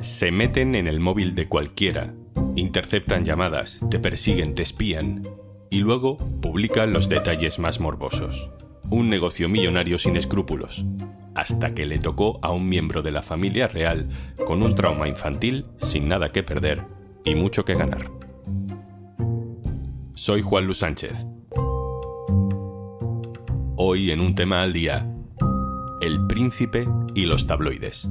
Se meten en el móvil de cualquiera, interceptan llamadas, te persiguen, te espían y luego publican los detalles más morbosos. Un negocio millonario sin escrúpulos, hasta que le tocó a un miembro de la familia real con un trauma infantil, sin nada que perder y mucho que ganar. Soy Juan Luis Sánchez. Hoy en un tema al día, el príncipe y los tabloides.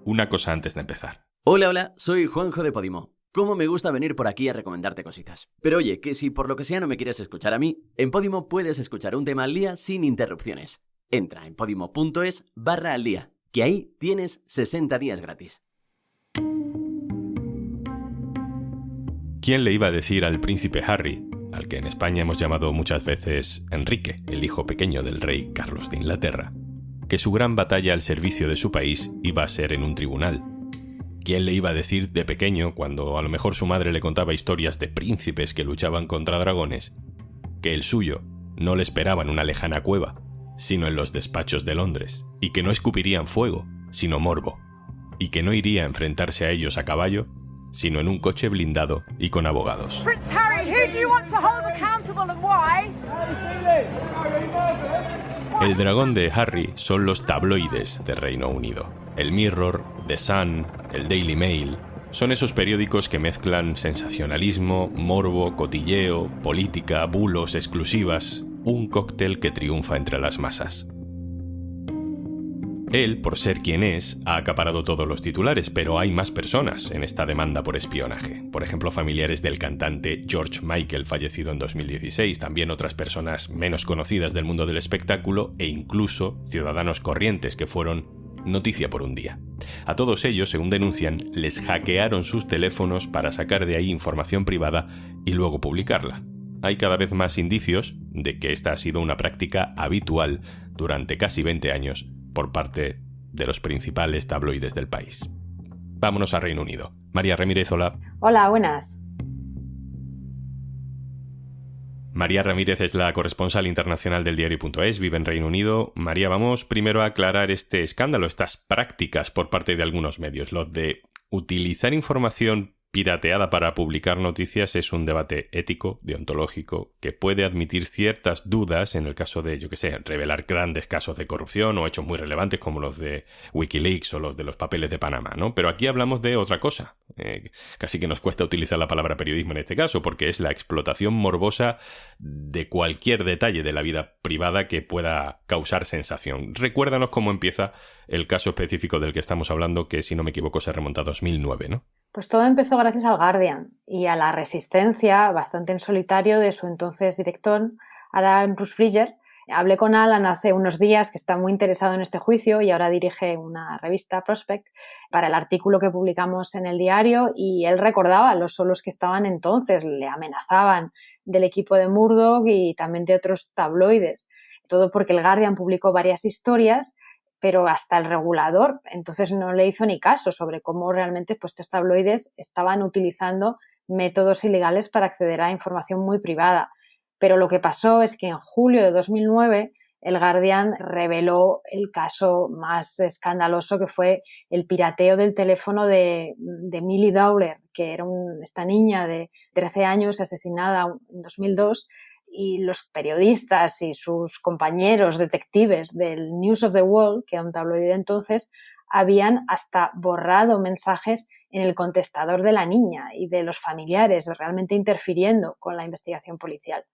Una cosa antes de empezar. Hola, soy Juanjo de Podimo. Cómo me gusta venir por aquí a recomendarte cositas. Pero oye, que si por lo que sea no me quieres escuchar a mí, en Podimo puedes escuchar un tema al día sin interrupciones. Entra en podimo.es/al día, que ahí tienes 60 días gratis. ¿Quién le iba a decir al príncipe Harry, al que en España hemos llamado muchas veces Enrique, el hijo pequeño del rey Carlos de Inglaterra, que su gran batalla al servicio de su país iba a ser en un tribunal? ¿Quién le iba a decir de pequeño, cuando a lo mejor su madre le contaba historias de príncipes que luchaban contra dragones, que el suyo no le esperaba en una lejana cueva, sino en los despachos de Londres, y que no escupirían fuego, sino morbo, y que no iría a enfrentarse a ellos a caballo, sino en un coche blindado y con abogados? Prince Harry, who do you want to hold accountable and why? El dragón de Harry son los tabloides de Reino Unido. El Mirror, The Sun, el Daily Mail son esos periódicos que mezclan sensacionalismo, morbo, cotilleo, política, bulos, exclusivas, un cóctel que triunfa entre las masas. Él, por ser quien es, ha acaparado todos los titulares, pero hay más personas en esta demanda por espionaje. Por ejemplo, familiares del cantante George Michael, fallecido en 2016, también otras personas menos conocidas del mundo del espectáculo e incluso ciudadanos corrientes que fueron noticia por un día. A todos ellos, según denuncian, les hackearon sus teléfonos para sacar de ahí información privada y luego publicarla. Hay cada vez más indicios de que esta ha sido una práctica habitual durante casi 20 años por parte de los principales tabloides del país. Vámonos a Reino Unido. María Ramírez, hola. Hola, buenas. María Ramírez es la corresponsal internacional del diario.es, vive en Reino Unido. María, vamos primero a aclarar este escándalo, estas prácticas por parte de algunos medios. Lo de utilizar información pirateada para publicar noticias es un debate ético, deontológico, que puede admitir ciertas dudas en el caso de, revelar grandes casos de corrupción o hechos muy relevantes como los de Wikileaks o los de los papeles de Panamá, ¿no? Pero aquí hablamos de otra cosa. Casi que nos cuesta utilizar la palabra periodismo en este caso, porque es la explotación morbosa de cualquier detalle de la vida privada que pueda causar sensación. Recuérdanos cómo empieza el caso específico del que estamos hablando, que si no me equivoco se remonta a 2009, ¿no? Pues todo empezó gracias al Guardian y a la resistencia, bastante en solitario, de su entonces director, Alan Rusbridger. Hablé con Alan hace unos días, que está muy interesado en este juicio y ahora dirige una revista, Prospect, para el artículo que publicamos en el diario, y él recordaba los solos que estaban entonces, le amenazaban del equipo de Murdoch y también de otros tabloides. Todo porque el Guardian publicó varias historias, pero hasta el regulador entonces no le hizo ni caso sobre cómo realmente estos tabloides estaban utilizando métodos ilegales para acceder a información muy privada. Pero lo que pasó es que en julio de 2009 el Guardian reveló el caso más escandaloso, que fue el pirateo del teléfono de Millie Dowler, que era esta niña de 13 años asesinada en 2002, y los periodistas y sus compañeros detectives del News of the World, que era un tabloide entonces, habían hasta borrado mensajes en el contestador de la niña y de los familiares, realmente interfiriendo con la investigación policial.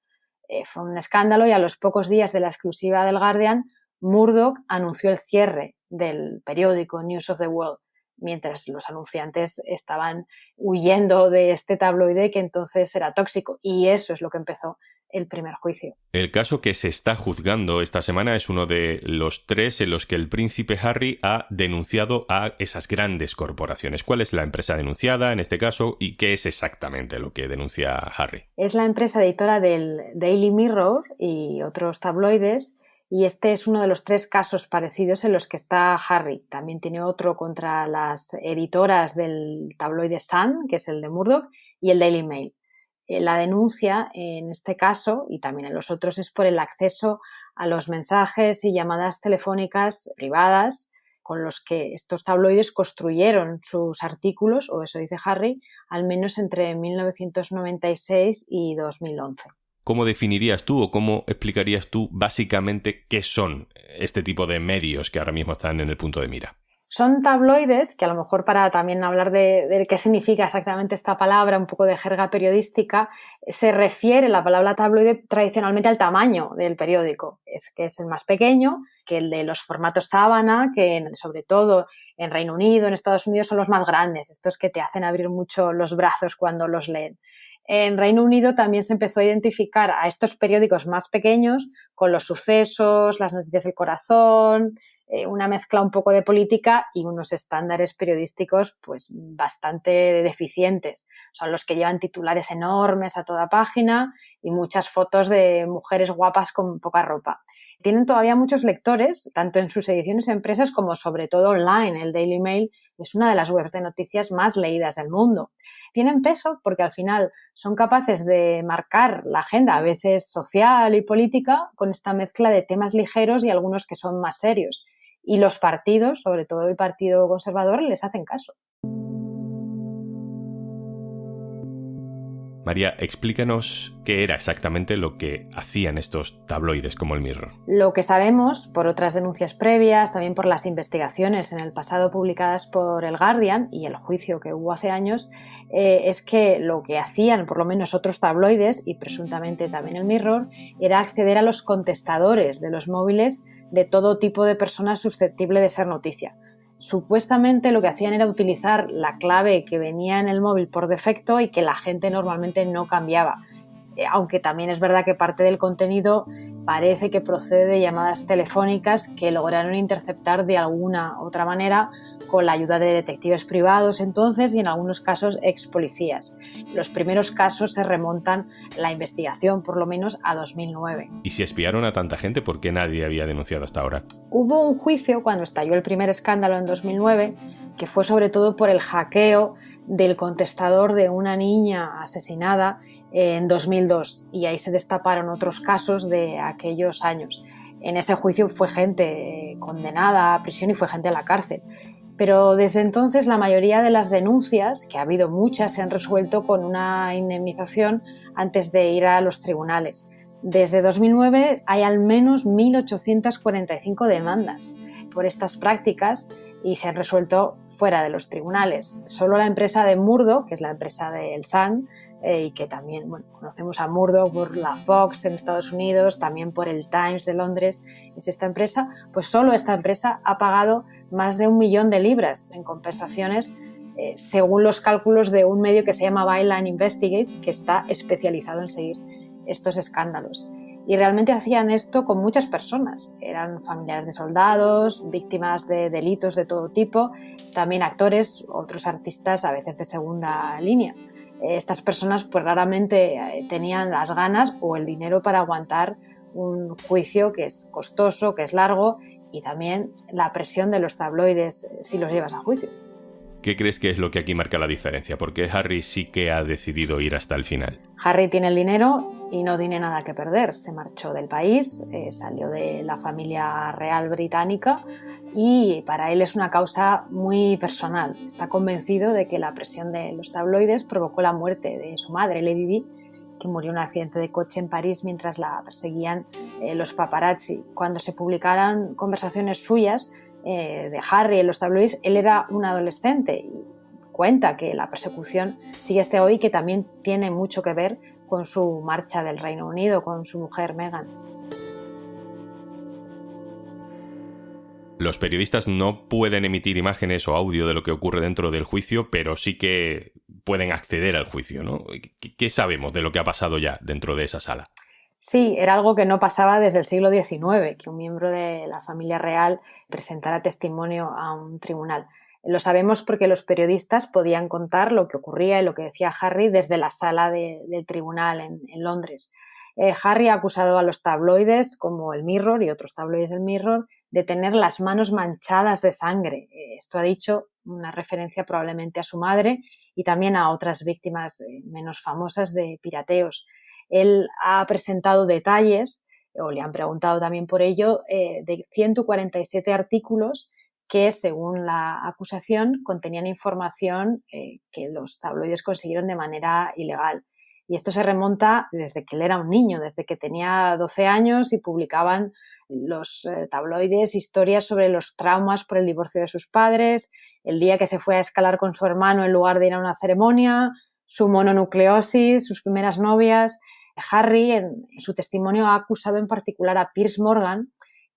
Fue un escándalo, y a los pocos días de la exclusiva del Guardian, Murdoch anunció el cierre del periódico News of the World, mientras los anunciantes estaban huyendo de este tabloide que entonces era tóxico, y eso es lo que empezó el primer juicio. El caso que se está juzgando esta semana es uno de los 3 en los que el príncipe Harry ha denunciado a esas grandes corporaciones. ¿Cuál es la empresa denunciada en este caso y qué es exactamente lo que denuncia Harry? Es la empresa editora del Daily Mirror y otros tabloides, y este es uno de los 3 casos parecidos en los que está Harry. También tiene otro contra las editoras del tabloide Sun, que es el de Murdoch, y el Daily Mail. La denuncia en este caso y también en los otros es por el acceso a los mensajes y llamadas telefónicas privadas con los que estos tabloides construyeron sus artículos, o eso dice Harry, al menos entre 1996 y 2011. ¿Cómo definirías tú o cómo explicarías tú básicamente qué son este tipo de medios que ahora mismo están en el punto de mira? Son tabloides, que a lo mejor para también hablar de qué significa exactamente esta palabra, un poco de jerga periodística, se refiere la palabra tabloide tradicionalmente al tamaño del periódico. Es que es el más pequeño, que el de los formatos sábana, que sobre todo en Reino Unido, en Estados Unidos son los más grandes, estos que te hacen abrir mucho los brazos cuando los leen. En Reino Unido también se empezó a identificar a estos periódicos más pequeños con los sucesos, las noticias del corazón, una mezcla un poco de política y unos estándares periodísticos pues bastante deficientes. Son los que llevan titulares enormes a toda página y muchas fotos de mujeres guapas con poca ropa. Tienen todavía muchos lectores, tanto en sus ediciones impresas como sobre todo online. El Daily Mail es una de las webs de noticias más leídas del mundo. Tienen peso porque al final son capaces de marcar la agenda, a veces social y política, con esta mezcla de temas ligeros y algunos que son más serios. Y los partidos, sobre todo el Partido Conservador, les hacen caso. María, explícanos qué era exactamente lo que hacían estos tabloides como el Mirror. Lo que sabemos, por otras denuncias previas, también por las investigaciones en el pasado publicadas por el Guardian y el juicio que hubo hace años, es que lo que hacían, por lo menos otros tabloides y presuntamente también el Mirror, era acceder a los contestadores de los móviles de todo tipo de personas susceptible de ser noticia. Supuestamente lo que hacían era utilizar la clave que venía en el móvil por defecto y que la gente normalmente no cambiaba. Aunque también es verdad que parte del contenido parece que procede de llamadas telefónicas que lograron interceptar de alguna otra manera con la ayuda de detectives privados entonces y en algunos casos ex policías. Los primeros casos se remontan la investigación por lo menos a 2009. ¿Y si espiaron a tanta gente, por qué nadie había denunciado hasta ahora? Hubo un juicio cuando estalló el primer escándalo en 2009 que fue sobre todo por el hackeo del contestador de una niña asesinada en 2002 y ahí se destaparon otros casos de aquellos años. En ese juicio fue gente condenada a prisión y fue gente a la cárcel. Pero desde entonces la mayoría de las denuncias, que ha habido muchas, se han resuelto con una indemnización antes de ir a los tribunales. Desde 2009 hay al menos 1.845 demandas por estas prácticas y se han resuelto fuera de los tribunales. Solo la empresa de Murdoch, que es la empresa del Sun, y que también conocemos a Murdoch por la Fox en Estados Unidos, también por el Times de Londres, es esta empresa, pues solo esta empresa ha pagado más de 1 millón de libras en compensaciones según los cálculos de un medio que se llama Byline Investigates, que está especializado en seguir estos escándalos. Y realmente hacían esto con muchas personas. Eran familiares de soldados, víctimas de delitos de todo tipo, también actores, otros artistas a veces de segunda línea. Estas personas pues raramente tenían las ganas o el dinero para aguantar un juicio que es costoso, que es largo y también la presión de los tabloides si los llevas a juicio. ¿Qué crees que es lo que aquí marca la diferencia? Porque Harry sí que ha decidido ir hasta el final. Harry tiene el dinero y no tiene nada que perder. Se marchó del país, salió de la familia real británica y para él es una causa muy personal. Está convencido de que la presión de los tabloides provocó la muerte de su madre, Lady Di, que murió en un accidente de coche en París mientras la perseguían los paparazzi. Cuando se publicaran conversaciones suyas de Harry en los tabloides, él era un adolescente y cuenta que la persecución sigue hasta hoy, que también tiene mucho que ver con su marcha del Reino Unido, con su mujer Meghan. Los periodistas no pueden emitir imágenes o audio de lo que ocurre dentro del juicio, pero sí que pueden acceder al juicio, ¿no? ¿Qué sabemos de lo que ha pasado ya dentro de esa sala? Sí, era algo que no pasaba desde el siglo XIX, que un miembro de la familia real presentara testimonio a un tribunal. Lo sabemos porque los periodistas podían contar lo que ocurría y lo que decía Harry desde la sala del tribunal en Londres. Harry ha acusado a los tabloides como el Mirror y otros tabloides del Mirror de tener las manos manchadas de sangre. Esto ha dicho una referencia probablemente a su madre y también a otras víctimas menos famosas de pirateos. Él ha presentado detalles, o le han preguntado también por ello, de 147 artículos que, según la acusación, contenían información que los tabloides consiguieron de manera ilegal. Y esto se remonta desde que él era un niño, desde que tenía 12 años y publicaban los tabloides historias sobre los traumas por el divorcio de sus padres, el día que se fue a escalar con su hermano en lugar de ir a una ceremonia, su mononucleosis, sus primeras novias. Harry, en su testimonio, ha acusado en particular a Piers Morgan,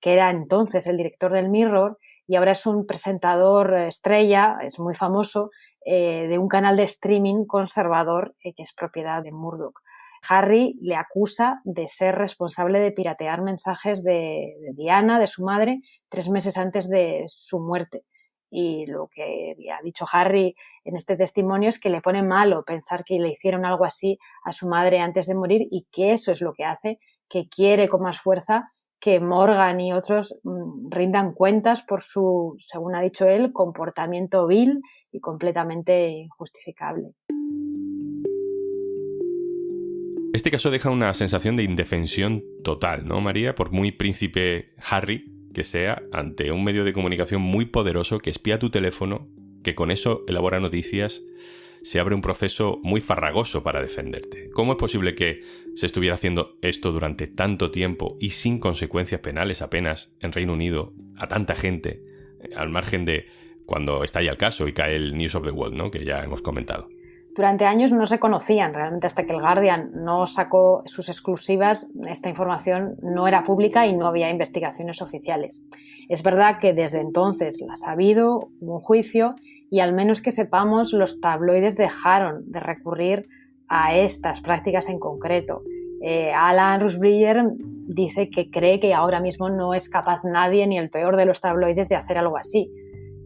que era entonces el director del Mirror y ahora es un presentador estrella, es muy famoso, de un canal de streaming conservador que es propiedad de Murdoch. Harry le acusa de ser responsable de piratear mensajes de Diana, de su madre, 3 meses antes de su muerte. Y lo que ha dicho Harry en este testimonio es que le pone malo pensar que le hicieron algo así a su madre antes de morir y que eso es lo que hace que quiere con más fuerza que Morgan y otros rindan cuentas por su, según ha dicho él, comportamiento vil y completamente injustificable. Este caso deja una sensación de indefensión total, ¿no, María? Por muy príncipe Harry que sea, ante un medio de comunicación muy poderoso que espía tu teléfono, que con eso elabora noticias, se abre un proceso muy farragoso para defenderte. ¿Cómo es posible que se estuviera haciendo esto durante tanto tiempo y sin consecuencias penales apenas en Reino Unido a tanta gente, al margen de cuando estalla el caso y cae el News of the World, ¿no?, que ya hemos comentado? Durante años no se conocían realmente hasta que el Guardian no sacó sus exclusivas. Esta información no era pública y no había investigaciones oficiales. Es verdad que desde entonces las ha habido, hubo un juicio y al menos que sepamos los tabloides dejaron de recurrir a estas prácticas en concreto. Alan Rusbridger dice que cree que ahora mismo no es capaz nadie, ni el peor de los tabloides, de hacer algo así.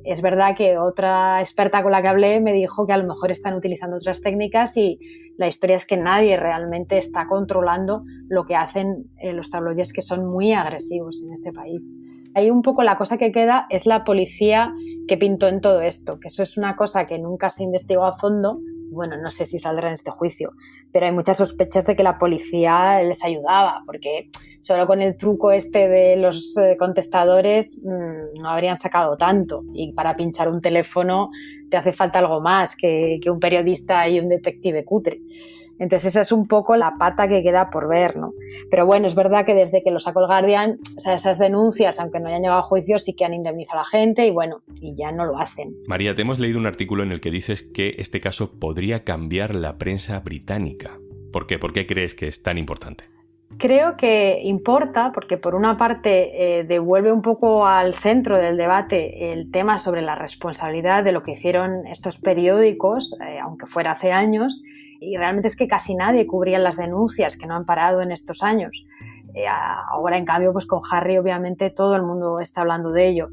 Es verdad que otra experta con la que hablé me dijo que a lo mejor están utilizando otras técnicas y la historia es que nadie realmente está controlando lo que hacen los tabloides, que son muy agresivos en este país. Ahí un poco la cosa que queda es la policía que pintó en todo esto, que eso es una cosa que nunca se investigó a fondo. Bueno, no sé si saldrá en este juicio, pero hay muchas sospechas de que la policía les ayudaba, porque solo con el truco este de los contestadores no habrían sacado tanto. Y para pinchar un teléfono te hace falta algo más que un periodista y un detective cutre. Entonces esa es un poco la pata que queda por ver, ¿no? Pero bueno, es verdad que desde que lo sacó el Guardian, o sea, esas denuncias, aunque no hayan llegado a juicio, sí que han indemnizado a la gente y bueno, y ya no lo hacen. María, te hemos leído un artículo en el que dices que este caso podría cambiar la prensa británica. ¿Por qué? ¿Por qué crees que es tan importante? Creo que importa porque, por una parte, devuelve un poco al centro del debate el tema sobre la responsabilidad de lo que hicieron estos periódicos, aunque fuera hace años, y realmente es que casi nadie cubría las denuncias que no han parado en estos años. Ahora, en cambio, pues con Harry, obviamente, todo el mundo está hablando de ello.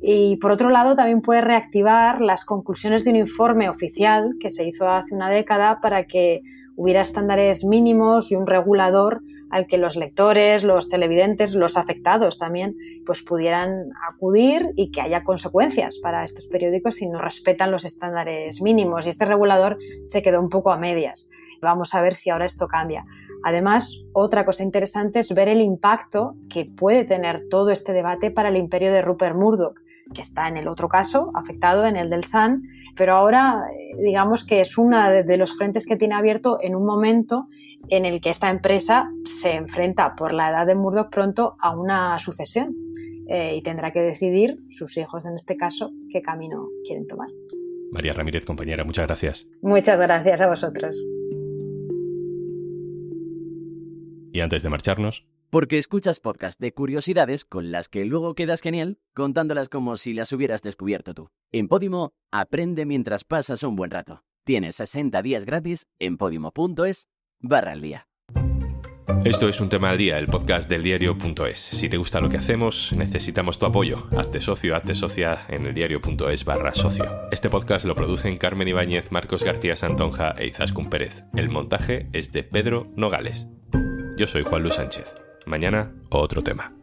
Y, por otro lado, también puede reactivar las conclusiones de un informe oficial que se hizo hace una década para que hubiera estándares mínimos y un regulador al que los lectores, los televidentes, los afectados también pues pudieran acudir y que haya consecuencias para estos periódicos si no respetan los estándares mínimos. Y este regulador se quedó un poco a medias. Vamos a ver si ahora esto cambia. Además, otra cosa interesante es ver el impacto que puede tener todo este debate para el imperio de Rupert Murdoch, que está en el otro caso, afectado en el del Sun, pero ahora digamos que es uno de los frentes que tiene abierto en un momento en el que esta empresa se enfrenta por la edad de Murdoch pronto a una sucesión y tendrá que decidir, sus hijos en este caso, qué camino quieren tomar. María Ramírez, compañera, muchas gracias. Muchas gracias a vosotros. Y antes de marcharnos... Porque escuchas podcast de curiosidades con las que luego quedas genial contándolas como si las hubieras descubierto tú. En Podimo, aprende mientras pasas un buen rato. Tienes 60 días gratis en podimo.es/aldía. Esto es Un Tema al Día, el podcast del diario.es. Si te gusta lo que hacemos, necesitamos tu apoyo. Hazte socio, hazte socia en eldiario.es/socio. Este podcast lo producen Carmen Ibáñez, Marcos García Santonja e Izaskun Pérez. El montaje es de Pedro Nogales. Yo soy Juan Luis Sánchez. Mañana, otro tema.